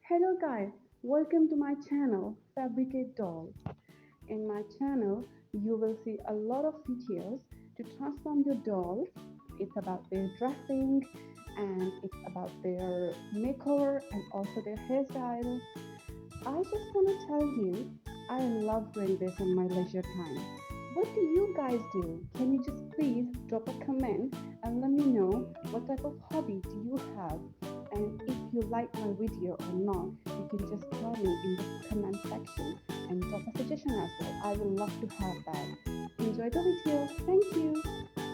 Hello guys, welcome to my channel Fabricate Dolls. In my channel, you will see a lot of videos to transform your dolls. It's about their dressing and it's about their makeover and also their hairstyle. I just want to tell you, I love doing this in my leisure time. What do you guys do? Can you just please drop a comment and let me know what type of hobby do you have? And if you like my video or not, you can just tell me in the comment section and drop a suggestion as well. I will love to have that. Enjoy the video. Thank you.